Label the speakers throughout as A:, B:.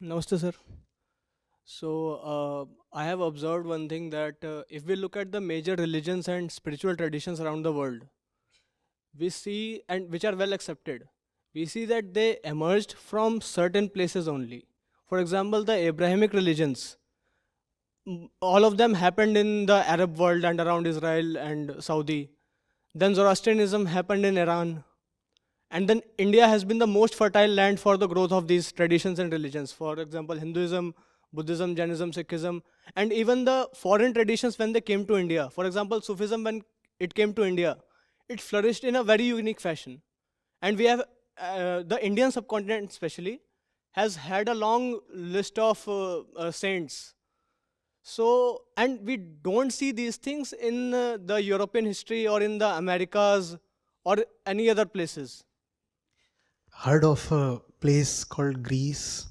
A: Namaste, sir. So, I have observed one thing that if we look at the major religions and spiritual traditions around the world, we see, and which are well accepted, we see that they emerged from certain places only. For example, the Abrahamic religions, all of them happened in the Arab world and around Israel and Saudi. Then Zoroastrianism happened in Iran. And then India has been the most fertile land for the growth of these traditions and religions. For example, Hinduism, Buddhism, Jainism, Sikhism, and even the foreign traditions when they came to India. For example, Sufism, when it came to India, it flourished in a very unique fashion. And we have the Indian subcontinent, especially, has had a long list of saints. So, and we don't see these things in the European history or in the Americas or any other places.
B: Heard of a place called Greece?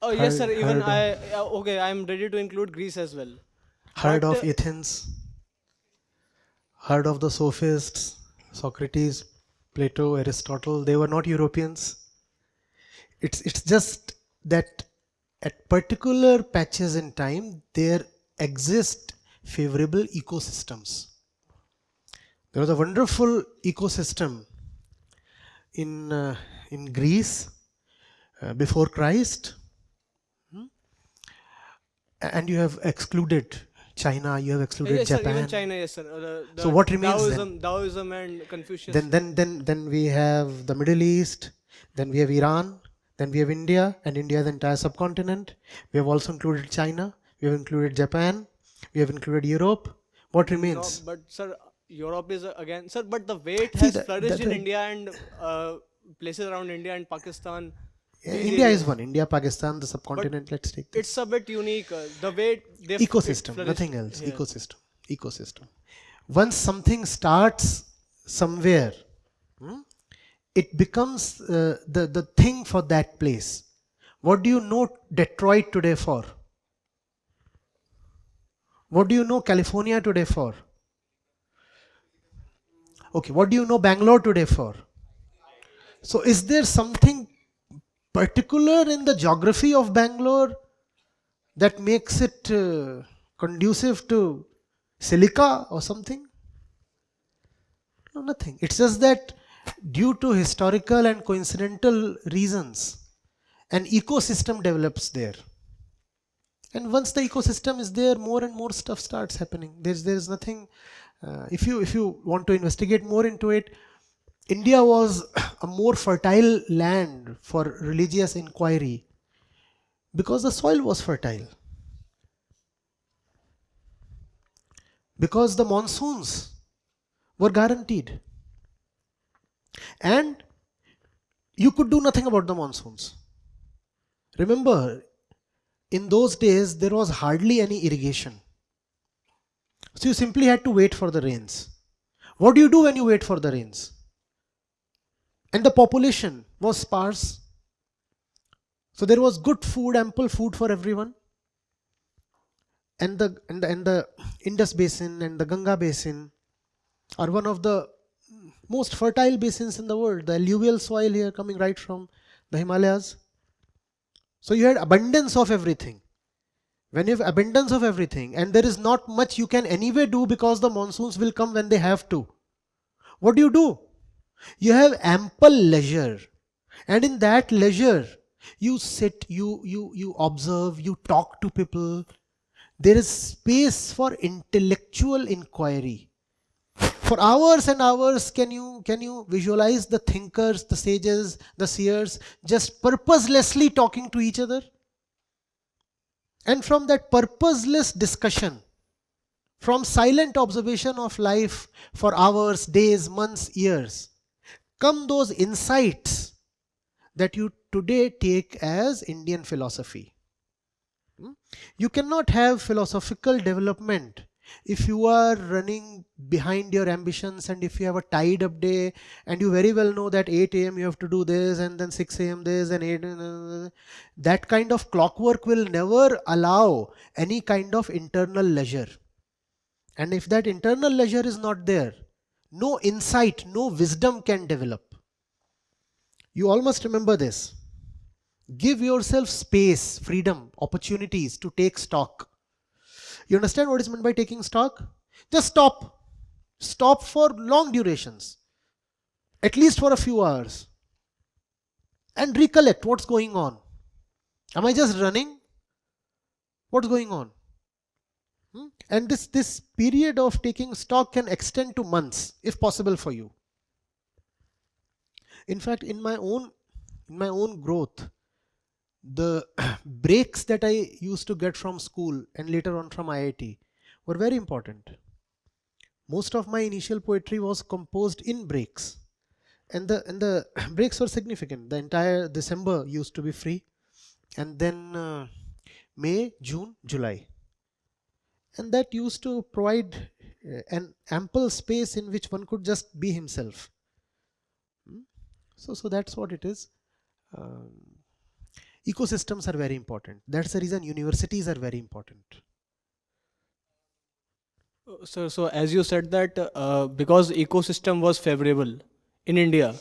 A: Oh yes, sir. Even
B: Heard of,
A: okay, I'm ready to include Greece as well.
B: heard
A: But
B: of Athens? Heard of the sophists? Socrates, Plato, Aristotle? They were not Europeans. It's just that at particular patches in time there exist favorable ecosystems. There was a wonderful ecosystem in Greece before Christ, and you have excluded China, you have excluded
A: yes, sir. Even
B: Japan.
A: China, yes, sir.
B: So
A: The
B: what remains
A: Taoism, and Confucius.
B: then we have the Middle East, then we have Iran, then we have India, and India, the entire subcontinent. We have also included China, we have included Japan, we have included Europe. What
A: No,
B: remains?
A: but sir, Europe is again, sir. But the way it
B: See
A: has flourished in
B: the
A: India and places around India and Pakistan, these
B: India is
A: areas,
B: one. India, Pakistan, the
A: but
B: subcontinent. Let's take
A: it's
B: this.
A: a bit unique. The way it
B: Ecosystem,
A: flourished
B: nothing else.
A: here.
B: Ecosystem. Once something starts somewhere, it becomes the thing for that place. What do you know Detroit today for? What do you know California today for? Okay, what do you know Bangalore today for? So is there something particular in the geography of Bangalore that makes it conducive to silica or something? No, nothing. It's just that due to historical and coincidental reasons, an ecosystem develops there. And once the ecosystem is there, more and more stuff starts happening. There's nothing. If you want to investigate more into it, India was a more fertile land for religious inquiry because the soil was fertile, because the monsoons were guaranteed, and you could do nothing about the monsoons. Remember, in those days there was hardly any irrigation, so you simply had to wait for the rains. What do you do when you wait for the rains? And the population was sparse, so there was good food, ample food for everyone. And the Indus basin and the Ganga basin are one of the most fertile basins in the world. The alluvial soil here coming right from the Himalayas. So you had abundance of everything. When you have abundance of everything and there is not much you can anyway do because the monsoons will come when they have to, what do? You have ample leisure, and in that leisure you sit, you observe, you talk to people. There is space for intellectual inquiry. For hours and hours, can you visualize the thinkers, the sages, the seers just purposelessly talking to each other? And from that purposeless discussion, from silent observation of life for hours, days, months, years, come those insights that you today take as Indian philosophy. You cannot have philosophical development if you are running behind your ambitions, and if you have a tied up day and you very well know that 8 a.m. you have to do this, and then 6 a.m. this, and 8 that kind of clockwork will never allow any kind of internal leisure. And if that internal leisure is not there, no insight, no wisdom can develop. You all must remember this, Give yourself space, freedom, opportunities to take stock. You understand what is meant by taking stock? Just stop. Stop for long durations, at least for a few hours, and recollect what's going on. Am I just running? What's going on? And this period of taking stock can extend to months, if possible for you. In fact, in my own growth, the breaks that I used to get from school and later on from IIT were very important. Most of my initial poetry was composed in breaks, and the breaks were significant. The entire December used to be free, and then May, June, July, and that used to provide an ample space in which one could just be himself. So that's what it is. Ecosystems are very important. That's the reason universities are very important.
A: So as you said that because ecosystem was favorable in India,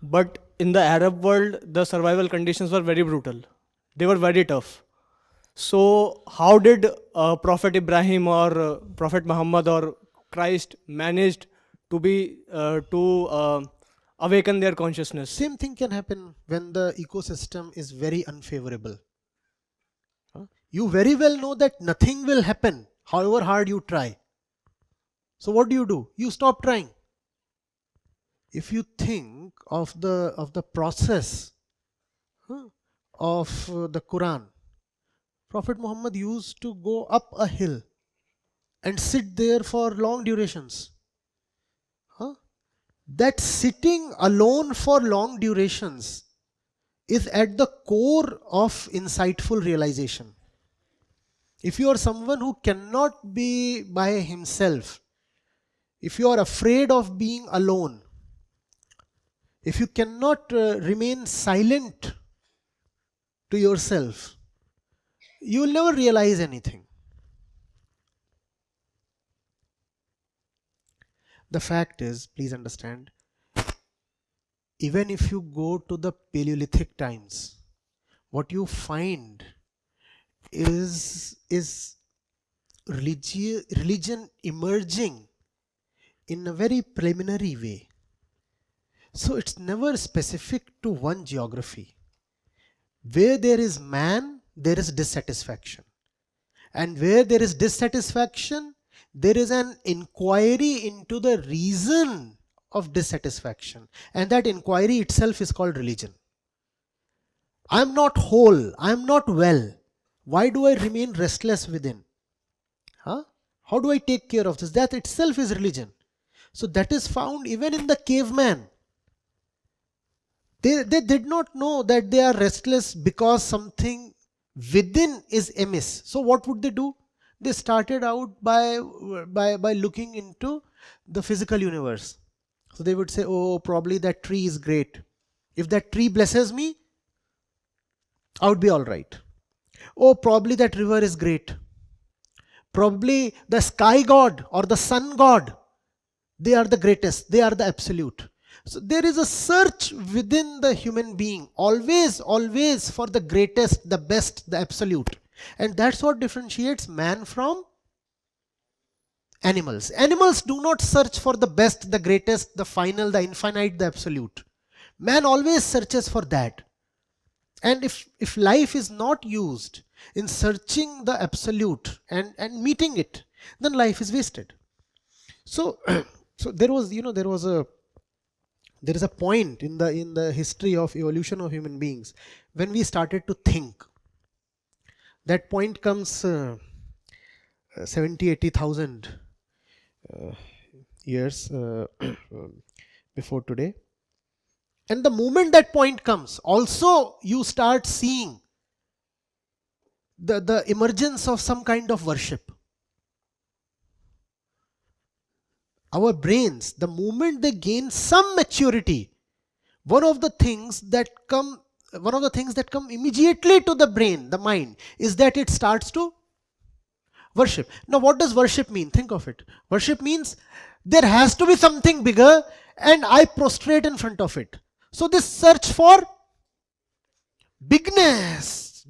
A: but in the Arab world, the survival conditions were very brutal. They were very tough. So how did Prophet Ibrahim or Prophet Muhammad or Christ managed to be to awaken their consciousness?
B: Same thing can happen when the ecosystem is very unfavorable. You very well know that nothing will happen, however hard you try. So what do? You stop trying. If you think of the process of the Quran, Prophet Muhammad used to go up a hill and sit there for long durations. That sitting alone for long durations is at the core of insightful realization. If you are someone who cannot be by himself, if you are afraid of being alone, if you cannot remain silent to yourself, you will never realize anything. The fact is, please understand, even if you go to the Paleolithic times, what you find is religion emerging in a very preliminary way. So it's never specific to one geography. Where there is man, there is dissatisfaction. And where there is dissatisfaction, there is an inquiry into the reason of dissatisfaction. And that inquiry itself is called religion. I'm not whole, I'm not well. Why do I remain restless within? How do I take care of this? That itself is religion. So that is found even in the caveman. They did not know that they are restless because something within is amiss. So what would they do? They started out by looking into the physical universe. So they would say, oh, probably that tree is great. If that tree blesses me, I would be all right. Oh, probably that river is great. Probably the sky god or the sun god, they are the greatest, they are the absolute. So there is a search within the human being, always for the greatest, the best, the absolute. And that's what differentiates man from animals. Animals do not search for the best, the greatest, the final, the infinite, the absolute. Man always searches for that. And if life is not used in searching the absolute and meeting it, then life is wasted. So there is a point in the history of evolution of human beings when we started to think. That point comes 70,000-80,000 years before today. And the moment that point comes, also you start seeing the emergence of some kind of worship. Our brains, the moment they gain some maturity, one of the things that come immediately to the brain, the mind, is that it starts to worship. Now what does worship mean? Think of it. Worship means there has to be something bigger and I prostrate in front of it. So this search for Bigness.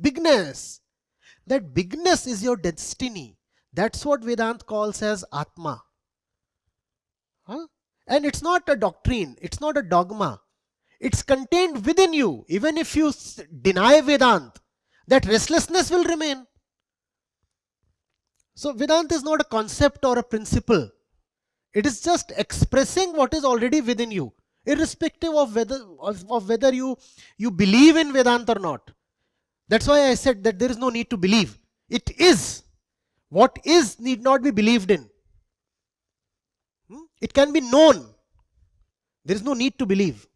B: That bigness is your destiny. That's what Vedanta calls as Atma. Huh? And it's not a doctrine, it's not a dogma. It's contained within you. Even if you deny Vedanta, that restlessness will remain. So Vedanta is not a concept or a principle. It is just expressing what is already within you, irrespective of whether you believe in Vedanta or not. That's why I said that there is no need to believe. It is. What is need not be believed in. It can be known. There is no need to believe.